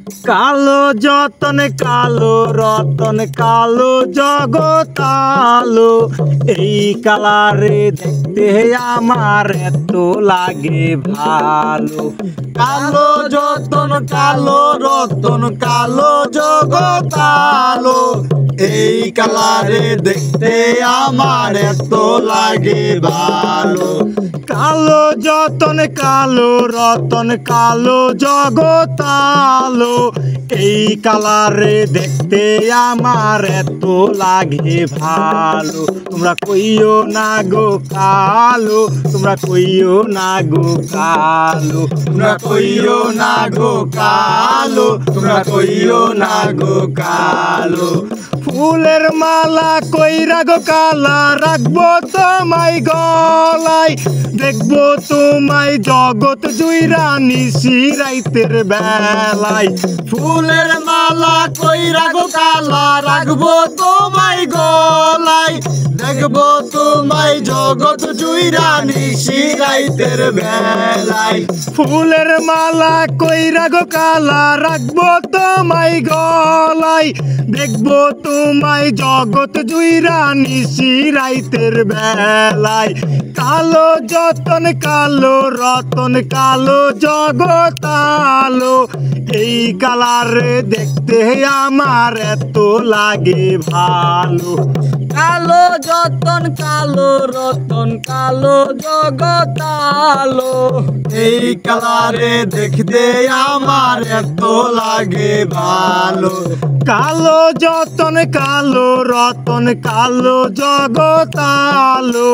কালো যতন কালো রতন কালো জগৎ আলো, এই কালারে দেখতে আমার এত লাগে ভালো। কালো যতন কালো রতন কালো জগৎ আলো, এই কালারে দেখতে আমার এত লাগে ভালো। কালো যতন কালো রতন কালো জগৎ আলো, এই কালারে দেখতে আমার এত লাগে ভালো। তোমরা কইও না গো কালো, তোমরা কইও না গো কালো, তোমরা কইও না গো কালো, তোমরা কইও না গো কালো। ফুলের মালা কইরা গো কালা রাখবো তোমায় গলায়, দেখবো তোমায় জগৎ জুইরা নিশি রাইতের বেলায়। ফুলের মালা কইরা গো কালা রাখবো তোমায় গলায়, দেখবো তোমায় জগৎ জুইরা নিশি রাইতের বেলায়। ফুলের মালা কইরা গো কালা রাখবো তোমায় গলায়, দেখবো তোমায় জগৎ জুইরা নিশি রাইতের বেলায়। কালো যতন কালো রতন কালো জগৎ আলো, এই কালারে দেখতে আমার এত লাগে ভালো। কালো যতন কালো রতন কালো জগৎ আলো, এই কালারে দেখতে আমার এত লাগে ভালো। কালো যতন কালো রতন কালো জগৎ আলো,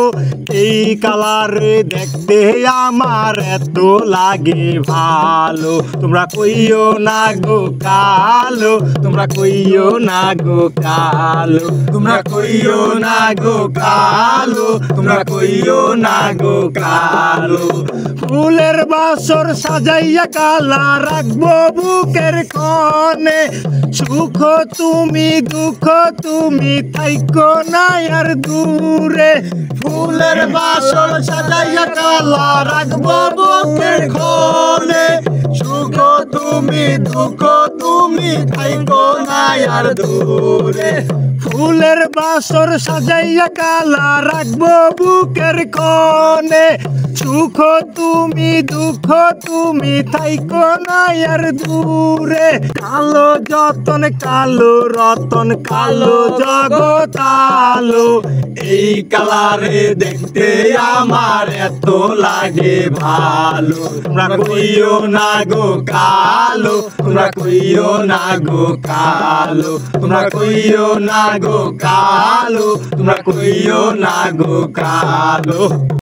এই কালারে দেখতে আমার এত লাগে ভালো। তোমরা কইও না গো কালো, তোমরা কইও না গো কালো, তোমরা কইও না গো কালো, তোমরা কইও না গো কালো। ফুলের বাসর সাজাইয়া কালা রাখবো বুকের কোণে, সুখ তুমি দুঃখ তুমি থাইকো না আর দূরে। ফুলের বাসর সাজাইয়া কালা রাখবো বুকের কোণে, সুখ তুমি দুঃখ তুমি থাইকো না আর দূরে। ফুলের বাসর সাজাইয়া কালা রাখবো বুকের কোণে, সুখ তুমি দুঃখ তুমি থাইকো না আর দূরে। কালো যতন কালো রতন কালো জগৎ আলো, এই কালারে দেখতে আমার এত লাগে ভালো। তোমরা কইও না গো কালো, তোমরা কইও না গো কালো, তোমরা কইও না গো কালো, তোমরা কইও না গো কালো।